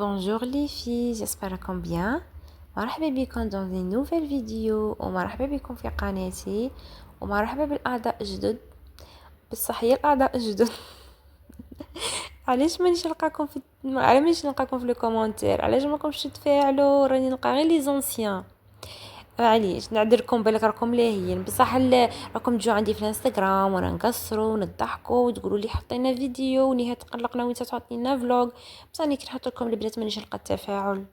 Bonjour les filles, j'espère bien. مرحبا بكم dans une nouvelle vidéo ومرحبا بكم في قناتي ومرحبا بالأعضاء الجدد. بصح هي الأعضاء الجدد علاش مانيش نلقاكم علاش نلقاكم في لي كومونتير، علاش ماكمش تفاعلوا؟ راني نلقى غير لي زونسيان. معليش نعذركم، بالك راكم لاهيين بصح راكم تجوا عندي في الانستغرام وانا نقصروا ونضحكوا وتقولوا لي حطينا فيديو ونهايه تقلقنا وانت تعطي لنا فلوغ. بصح راني كي نحط لكم البنات مانيش نلقى التفاعل.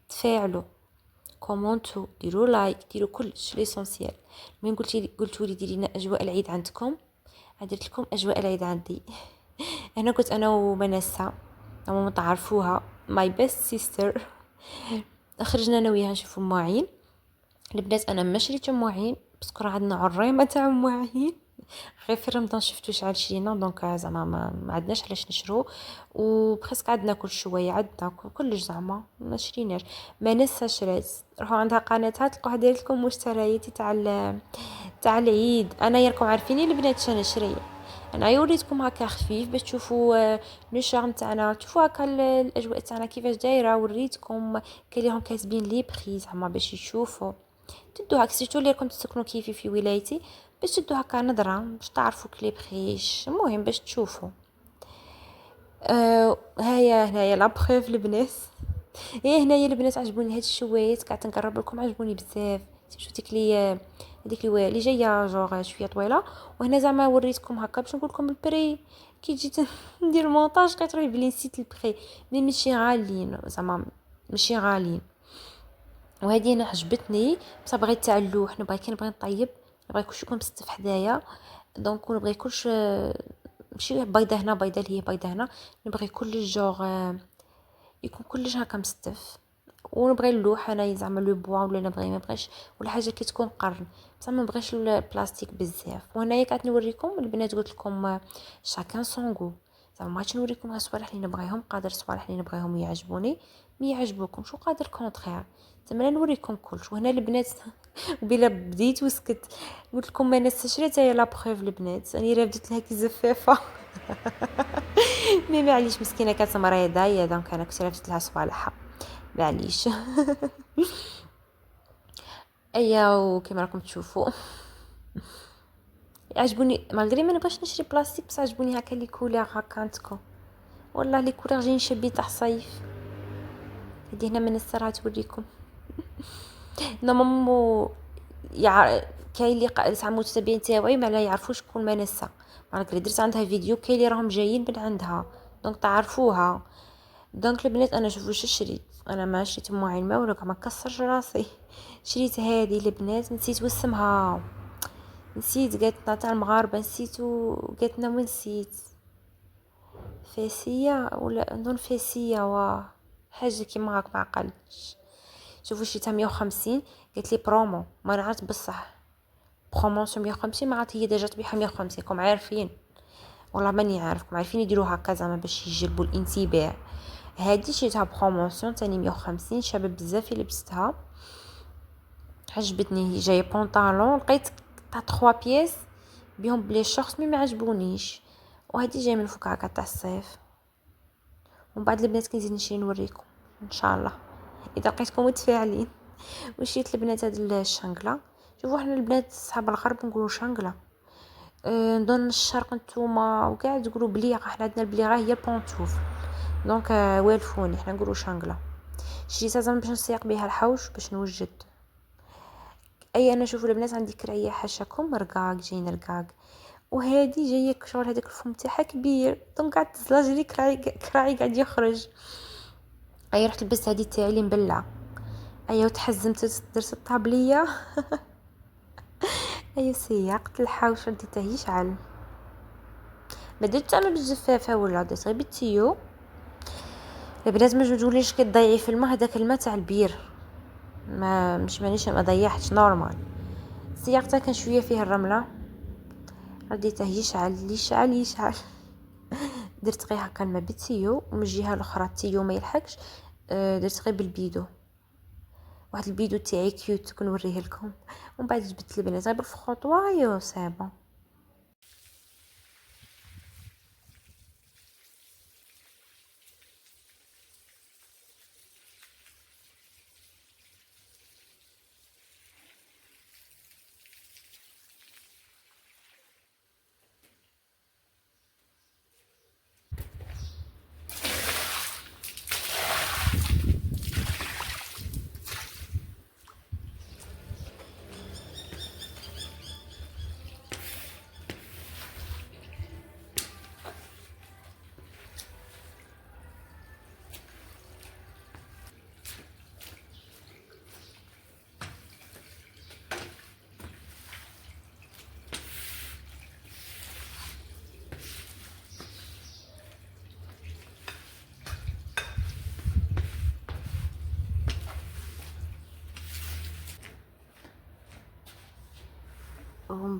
تفاعلوا، كومونتو، ديروا لايك، ديروا كلش ليسونسيال. من قلتوا لي ديري لنا اجواء العيد عندكم، درت لكم اجواء العيد عندي. انا كنت انا ومنسة، ماما تعرفوها، ماي بيست سيستر. خرجنا انا وياها نشوفوا مواعين البنات. انا ما شريت مواعين باسكو عندنا عريمه تاع مواعين، غير في رمضان شفتو شحال شرينا، دونك زعما ما عندناش علاش نشرو. وبخسك عندنا كل شويه، عندنا كلش زعما ما شريناش. ما نسى شرات، روحوا عندها قناتها تلقوها دايره لكم مشترياتي تاع العيد. انا ياكم عارفيني البنات شنو نشري. انا وريتكم هكا خفيف باش تشوفوا لو شارم تاعنا، تشوفوا هكا الاجواء تاعنا كيفاش دايره. وريتكم كاين ليهم كاتبين لي بري زعما باش يشوفوا. تدو هكا سيرتو اللي راكم تسكنوا كيفي في ولايتي، باش تدو هكا نظره باش تعرفوا كلي بخيش، المهم باش تشوفوا. هيا هنايا لا بروف البنات. هنايا البنات عجبوني هاد الشوايات، قاعده نقرب لكم، عجبوني بزاف. شفتي كلي هذيك اللي جايه جوغ شويه طويله، وهنا زعما وريتكم هكا باش نقول لكم البري. كي جيت ندير المونتاج كتروح بلي نسيت البري، مي ماشي غاليين زعما، ماشي غاليين. وهذه انا عجبتني، بصح بغيت تاع اللوح، نبغي كي نبغي نطيب نبغي كلشي يكون مستف حدايا. دونك نبغي كلش ماشي بيضه هنا بيضه اللي هي بيضه هنا، نبغي كل جوغ يكون كلش هكا مستف. ونبغي اللوح انا زعما لو بوا، ولا نبغي ما بغيش ولا حاجه كي تكون قرن، بصح ما بغيش البلاستيك بزاف. وهنايا قاعده نوريكم البنات، قلت لكم شاكان سونغو، زعما ما عادش نوريكم غير صوالح اللي نبغيهم، قادر صوالح اللي نبغيهم يعجبوني مي يعجبوكم شو قادر كونطرير، زعما نوريكم كلش. وهنا البنات وبلا بديت وسكت، قلت لكم ما نستشريت هي لا بروف البنات، راني راه بديت لها كي زفافه. مي معليش مسكينه كانت مريضه هي، دونك انا كنت رفدت لها صوالحها معليش. ايا وكما راكم تشوفوا عجبوني مالغري ما نبغيش نشري بلاستيك، بس عجبوني هكا لي كولور هكا عندكم، والله لي كولور جايين شابين تاع صيف. هذه هنا من السرعه توريكم. نورمالمون كاين اللي زعما المتابعين تاوعي ما لا يعرفوش شكون منسة، مالغري درت عندها فيديو كاين اللي راهم جايين من عندها دونك تعرفوها. دونك البنات انا شوفوا شريت، انا ما شريت مواعين ما ولا ما كسرش راسي. شريت هذه البنات، نسيت واسمها، نسيت قالتنا تاع المغاربه، نسيتو قالتنا ونسيت فاسيه ولا نون فاسيه حاجه كيما هاك ما عقلتش. شوفوا شريتها 150، قالت لي برومو، ما نعرف بصح بروموسيون 150 ما عاد هي ديجا تبيعها 150 كم عارفين، والله ماني عارفكم عارفين يديروا هكا زعما باش يجلبوا الانتباه. هذه شريتها بروموسيون تاني 150، شابه بزاف لبستها عجبتني. هي جايه بونطالون لقيت تاع 3 بياس بهم بلي شورت مي ما عجبونيش، وهذه جايه من فوق هكا تاع الصيف. ومن بعد البنات كي نزيد نشري نوريكم ان شاء الله اذا لقيتكم متفاعلين. وشريت البنات هاد الشنقله، شوفوا احنا البنات صحاب الغرب نقولوا شنقله، نظن الشرق نتوما وكاع تقولوا بليغه، احنا عندنا البليغه هي البونتوف، دونك والفوني احنا نقولوا شنقله. شريتها زعما باش نسيق بها الحوش باش نوجد. اي انا شوفوا البنات عندي كرايه حاشاكم رقاق جايين رقاق، وهذه جايه كشغل هذاك الفم تاعها كبير، دونك قاعد تزلاجلي كراعي قاعد يخرج. اي رحت لبست هذه تاعي اللي مبلعه، اي وتحزمت درت الطابليه. اي سيقت الحوش رديته يشعل، ما درت انا بالجفافه ولا درت غير بالتيو. البنات ما تقوليش كتضيعي في الماء، هذاك الماء تاع البير ما مش مانيش ما ضيعتش نورمال، سياقتها كان شويه فيه الرمله رديته يشعل يشعل يشعل. درت غير هكا الماء بالتيو، ومن الجهه الاخرى التيو ما يلحقش، درت غير بالبيدو، واحد البيدو تاعي كيوت كنوريه لكم. ومن بعد جبت البنات غير بالفخوطوايو صابون.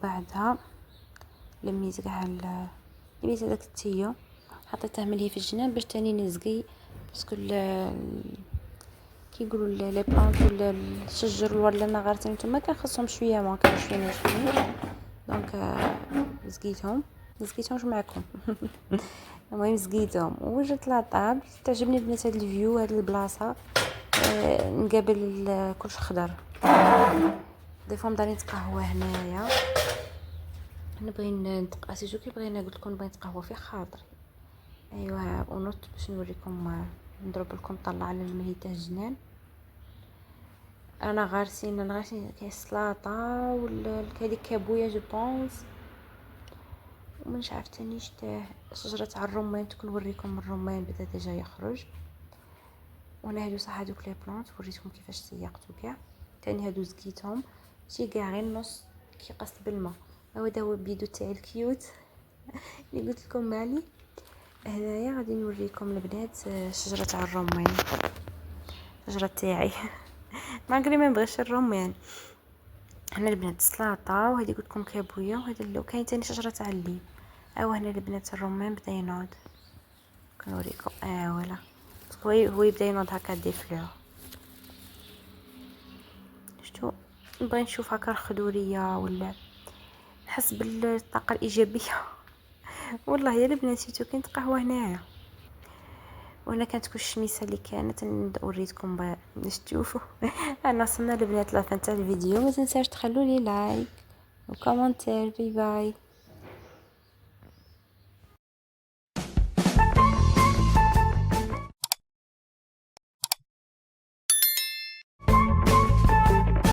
بعدها لميت كاع لميت هذاك التيو، حطيته ملهي في الجنان باش تاني نزقي، باسكو كي يقولوا لي بلانت ولا الشجر ولا النغارت نتوما كان خصهم شويه ما كان شويه ناشفين، دونك زقيتهم معكم. المهم زقيتهم وجبت لاطاب. تعجبني البنات هاد الفيو، هاد البلاصه نقابل كلش خضر. دي فوا داري نتقهوى هنايا، نبغي نتقهوى سيجو كي بغينا قلت لكم نبغي نتقهوى في خاطري. ايوا ونوض باش نوريكم، نضرب لكم طلع على الملي تاع الجنان. انا غارسين كاين السلاطه ولا هذيك كابويا جو بونس، ومنش عارفه تاني شتاه شجره تاع الرمان. تكون نوريكم الرمان بدا ديجا يخرج. وانا هادو صح هادوك لي بلانت وريتكم كيفاش سيقتو كاع. تاني هادو زكيتهم شي كاع غير نص كي قصت بالماء. هو بيدو تاعي الكيوت اللي قلت لكم مالي. هنايا غادي نوريكم البنات شجره تاع الرمان، شجره تاعي. ما نقري ما نبغيش الرمان. هنا البنات سلاطه، وهذه قلت لكم كابويا، وهذا اللي كاين ثاني شجره تاع الليم. هنا البنات الرمان بدا ينوض، كنوريكم. ولا هو يبدا ينوض هكا دي فلور. شفتوا؟ نبغي نشوف هكا الخضوريه ولا نحس بالطاقه الايجابيه. والله يا البنات شفتوا كي نتقهوى هنايا. وهنا كانت كل الشميسه اللي كانت وريتكم باش تشوفوا. انا وصلنا البنات لافان تاع الفيديو. ما تنساوش تخلوا لي لايك وكومنتير. باي باي.